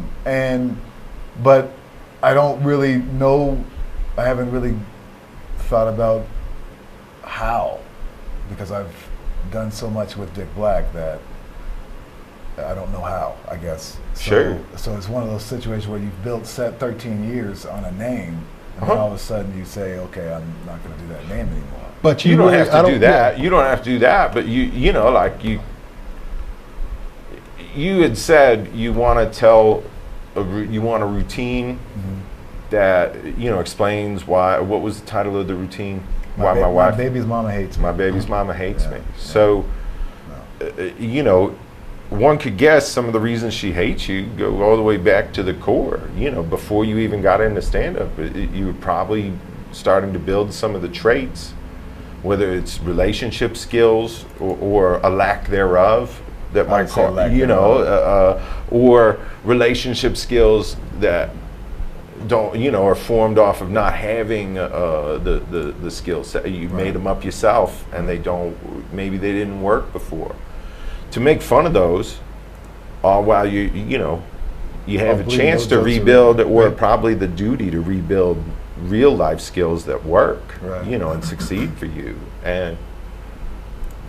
I don't really know. I haven't really thought about how, because I've done so much with Dick Black that I don't know how, I guess. So it's one of those situations where you've built 13 years on a name, and then all of a sudden you say, okay, I'm not going to do that name anymore. But you don't have to do that. You don't have to do that. But you had said you want to tell, you want a routine that explains why. What was the title of the routine? Why my wife? My baby's mama hates me. My baby's mama hates me. So, one could guess some of the reasons she hates you go all the way back to the core. Before you even got into stand-up, you were probably starting to build some of the traits, whether it's relationship skills or a lack thereof that might cause, or relationship skills that don't, are formed off of not having the skill set. You made them up yourself, and maybe they didn't work before. To make fun of those, while you have a chance to rebuild, or probably the duty to rebuild real life skills that work, and succeed for you. And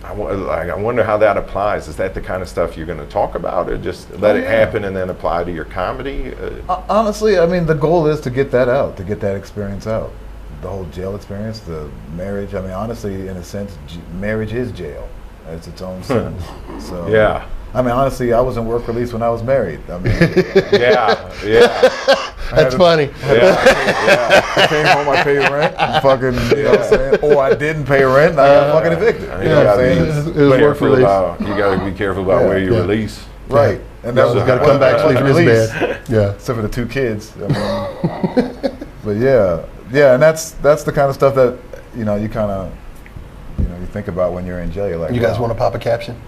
I wonder how that applies. Is that the kind of stuff you're going to talk about, or just let it happen and then apply to your comedy? Honestly, I mean, the goal is to get that out, to get that experience out. The whole jail experience, the marriage. I mean, honestly, in a sense, marriage is jail. It's its own sin. So Yeah. I mean, honestly, I was in work release when I was married. I mean, Yeah. That's funny. I came home, I paid rent, and fucking, you know what I'm saying? Or I didn't pay rent, and I got fucking evicted. You know what I'm saying? It was work release. You got to be careful about where you release. Right. And That was got to come back to sleep in his bed. Yeah. Except for the 2 kids. I mean, but yeah, and that's the kind of stuff that you kind of you think about when you're in jail. You're like, You guys want to pop a caption?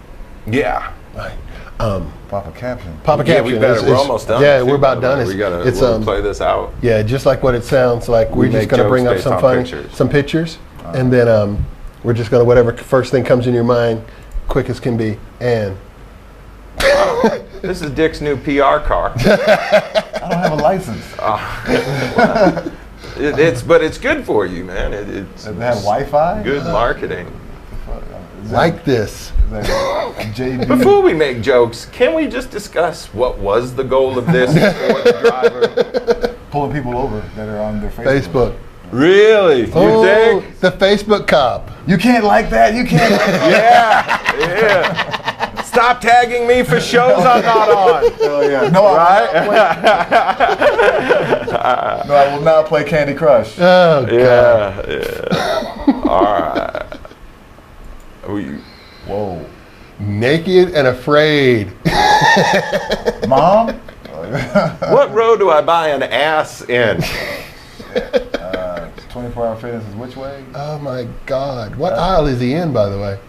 Yeah. Right. pop a caption? Pop a caption. We're almost done. Yeah, we're about done. We gotta play this out. Yeah, just like what it sounds like. We're just going to bring up some pictures, and then we're just going to whatever first thing comes in your mind, quick as can be. And this is Dick's new PR car. I don't have a license. But it's good for you, man. It's They have Wi-Fi. good marketing. like this. JB. Before we make jokes, can we just discuss what was the goal of this for the driver? Pulling people over that are on their Facebook. Really? You think? The Facebook cop. You can't like that. You can't. Like that. Yeah. Stop tagging me for shows I'm not on. Oh yeah. No, no, I will not play Candy Crush. Oh, God. Yeah. All right. Whoa. Naked and afraid. Mom? What row do I buy an ass in? 24-hour fitness is which way? Oh, my God. What aisle is he in, by the way?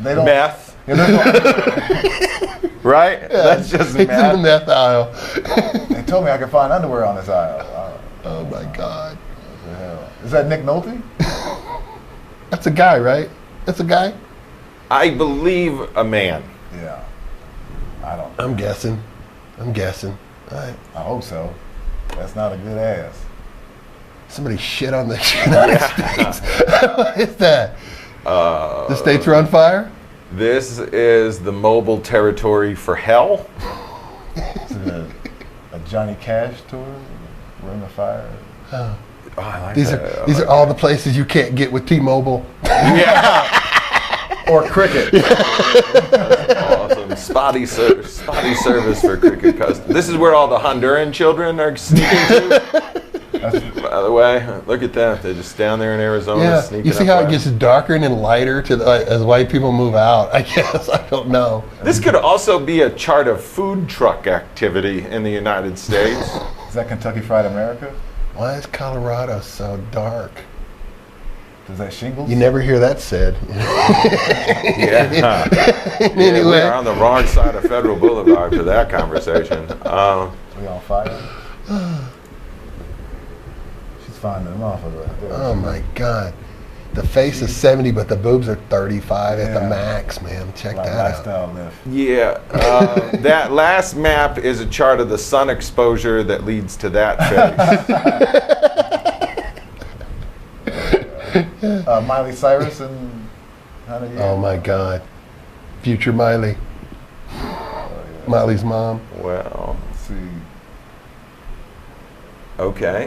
They don't. Meth. Right? Yeah, That's just he's in the meth. meth aisle. They told me I could find underwear on this aisle. Oh, my God. What the hell? Is that Nick Nolte? That's a guy, right? That's a guy? I believe a man. Yeah. I don't. I'm guessing. I hope so. That's not a good ass. Somebody shit on the United States. What is that? The states are on fire? This is the mobile territory for hell. Is it a Johnny Cash tour? Ring of Fire? Oh. Oh, I like These that. are all the places you can't get with T-Mobile. Yeah. Or cricket? Awesome. Spotty service for cricket customers. This is where all the Honduran children are sneaking to. By the way, look at that. They're just down there in Arizona Yeah, sneaking you see up how it west. gets darker and then lighter as white people move out? I guess. I don't know. This could also be a chart of food truck activity in the United States. Is that Kentucky Fried America? Why is Colorado so dark? Is that Shingles? You never hear that said. Yeah. Anyway. We're on the wrong side of Federal Boulevard for that conversation. We on fire? She's finding them off of it. Oh my God. The face is 70, but the boobs are 35 at the Yeah. max, man. Check Like that out. lifestyle lift. Yeah, that last map is a chart of the sun exposure that leads to that face. Miley Cyrus and Hannah. Oh my God. Future Miley. Miley's mom. Well, Let's see. okay.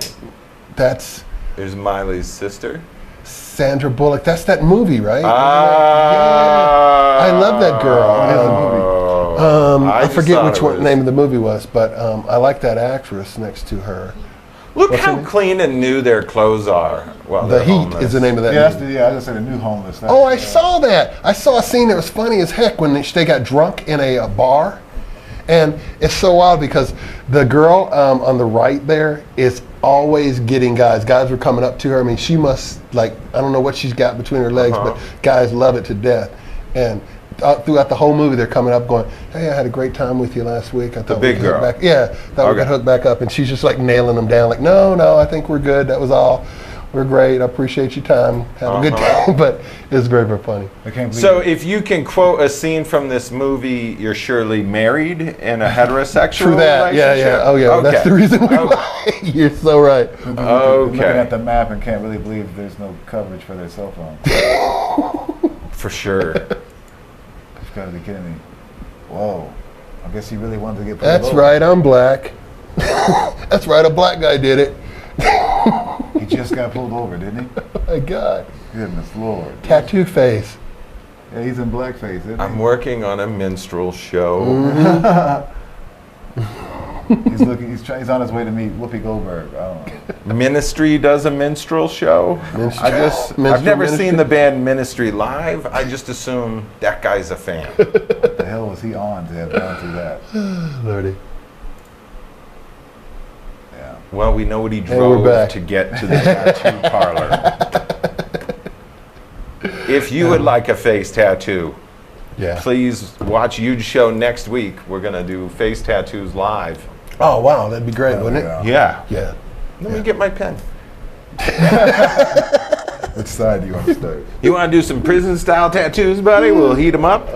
That's There's Miley's sister. Sandra Bullock. That's that movie, right? Ah. Yeah. I love that girl. I just forget thought which it one was- name of the movie was, but I like that actress next to her. Look What's her how name? clean and new their clothes are. Well, The they're Heat homeless. is the name of that Yeah, that's movie. I just said the new homeless. That's, Oh, I saw that. I saw a scene that was funny as heck when they got drunk in a bar. And it's so wild because the girl on the right there is always getting guys. Guys were coming up to her. I mean, she must, I don't know what she's got between her legs, but guys love it to death. And throughout the whole movie, they're coming up going, hey, I had a great time with you last week. I thought big we could hook girl. back. Yeah, thought we could hook back up. And she's just nailing them down no, I think we're good. That was all. We're great. I appreciate your time. Have a good time. But it was very, very funny. I can't believe So it. if you can quote a scene from this movie, you're surely married in a heterosexual True that. relationship? Yeah. Oh, yeah. Okay. That's the reason why. You're so right. Looking at the map and can't really believe there's no coverage for their cell phone. For sure. You've got to be kidding me. Whoa. I guess he really wanted to get pulled That's over. right. I'm black. That's right. A black guy did it. He just got pulled over, didn't he? Oh, my God. Goodness Lord. Tattoo face. Yeah, he's in blackface, isn't he? I'm working on a minstrel show. He's on his way to meet Whoopi Goldberg. I don't know. Ministry does a minstrel show. I've never seen the band Ministry live. I just assume that guy's a fan. What the hell was he on to have gone through that? Lordy. Yeah. Well, we know what he we're drove back. to get to the tattoo parlor. If you would like a face tattoo, Yeah. please watch EUGE show next week. We're going to do face tattoos live. Oh wow, that'd be great, wouldn't it? Yeah. Yeah. Let me get my pen. Which side do you want to start? You want to do some prison style tattoos, buddy? We'll heat them up.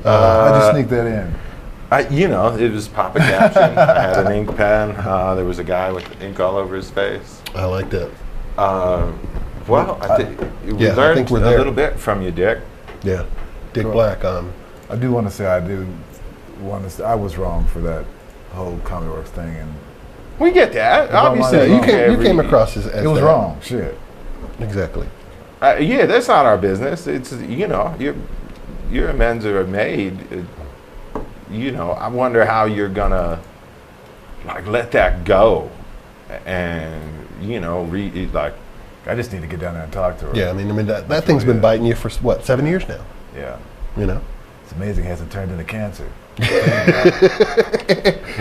How'd you sneak that in? It was Papa Caption. I had an ink pen. There was a guy with ink all over his face. I like that. Well, I think we Yeah, I learned think we're a there. little bit from you, Dick. Yeah. Dick Black. I do want to say I was wrong for that whole Comedy Works thing, and We get that. wrong. Obviously, Yeah, you came across as it was that. wrong. Shit. Exactly. Yeah, that's not our business. It's your amends are made. I wonder how you're gonna let that go, and I just need to get down there and talk to her. Yeah, I mean that thing's been biting you for what, 7 years now? Yeah. It's amazing it hasn't turned into cancer. Yeah,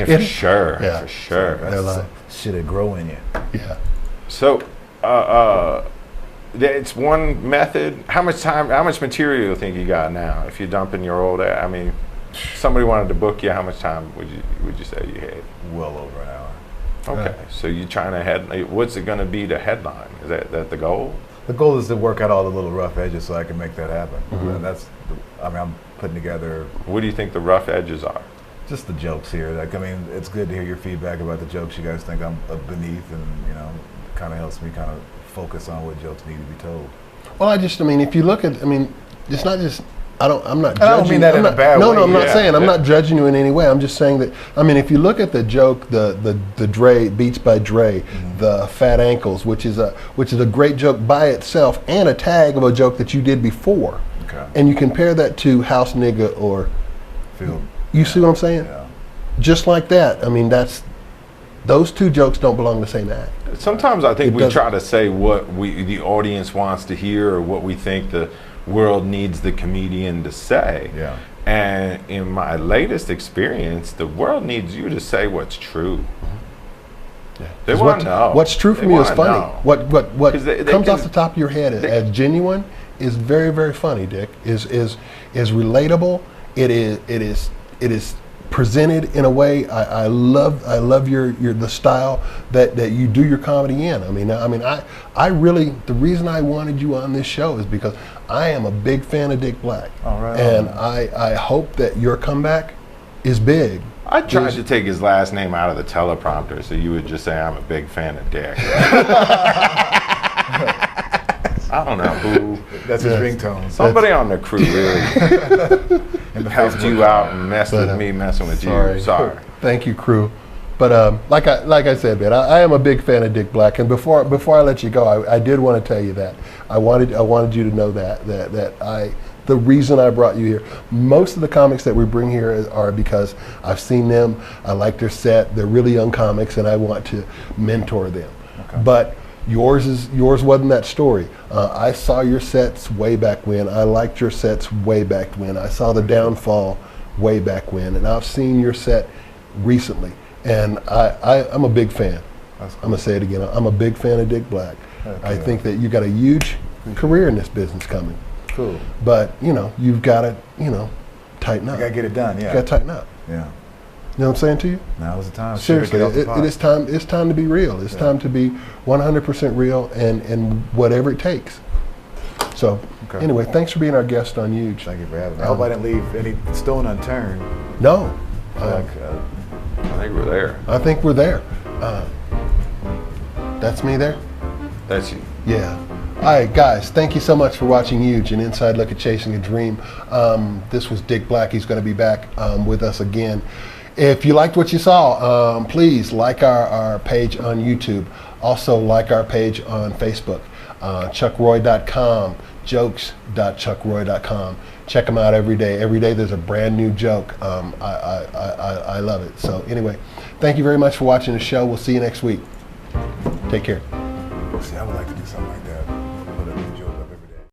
for sure. Yeah. For sure. That's shit'll grow in you. Yeah. So, it's one method. How much material do you think you got now? If you're dumping your old, somebody wanted to book you, how much time would you say you had? Well over an hour. Okay, so you're trying to what's it going to be to headline? Is that the goal? The goal is to work out all the little rough edges so I can make that happen. Mm-hmm. And I'm putting together What do you think the rough edges are? just the jokes here. It's good to hear your feedback about the jokes you guys think I'm beneath, and it kind of helps me kind of focus on what jokes need to be told. Well, if you look at, it's not just. I'm not judging. I don't mean that in a bad way. No, I'm not Yeah, saying. I'm yeah. not judging you in any way. I'm just saying that. If you look at the joke, the Dre Beats by Dre, the Fat Ankles, which is a great joke by itself, and a tag of a joke that you did before, Okay. and you compare that to House Nigga or, Feel. you see what I'm saying? Yeah. Just like that. Those two jokes don't belong in the same act. Sometimes I think It we doesn't. try to say what the audience wants to hear or what we think the world needs the comedian to say. Yeah. And in my latest experience, the world needs you to say what's true. They 'Cause want to know. What's true They from you is wanna funny. know. What 'Cause they comes can- off the top of your head as genuine is very, very funny, Dick. Is relatable. It is presented in a way I love your the style that you do your comedy in. I really, the reason I wanted you on this show is because I am a big fan of Dick Black. All right. And I hope that your comeback is big. I tried to take his last name out of the teleprompter so you would just say I'm a big fan of Dick. I don't know who. That's his ringtone. Somebody on the crew really helped you out and messed with me messing with you. Sorry. Thank you, crew. But like I said, man, I am a big fan of Dick Black. And before I let you go, I did want to tell you that I wanted you to know that the reason I brought you here. Most of the comics that we bring here are because I've seen them. I like their set. They're really young comics, and I want to mentor them. Okay. But yours wasn't that story. I saw your sets way back when. I liked your sets way back when. I saw the downfall way back when, and I've seen your set recently, and I'm a big fan. That's cool. I'm gonna say it again. I'm a big fan of Dick Black. Okay. I think that you got a huge career in this business coming, Cool. but you've got to tighten up. I gotta get it done. Yeah. You got to tighten up. Yeah. You know what I'm saying to you? Now is the time. Seriously, Shit, get off the it pot. is time. It's time to be real. It's time to be 100% real, and whatever it takes. So, Okay. anyway, thanks for being our guest on EUGE. Thank you for having me. I hope I didn't leave any stone unturned. No, I think we're there. I think we're there. That's me there. That's you. Yeah. All right, guys, thank you so much for watching EUGE, an inside look at Chasing a Dream. This was Dick Black. He's going to be back with us again. If you liked what you saw, please like our page on YouTube. Also like our page on Facebook, chuckroy.com. jokes.chuckroy.com. Check them out every day. Every day there's a brand new joke. I love it. So anyway, thank you very much for watching the show. We'll see you next week. Take care. See, I would like to do something like that.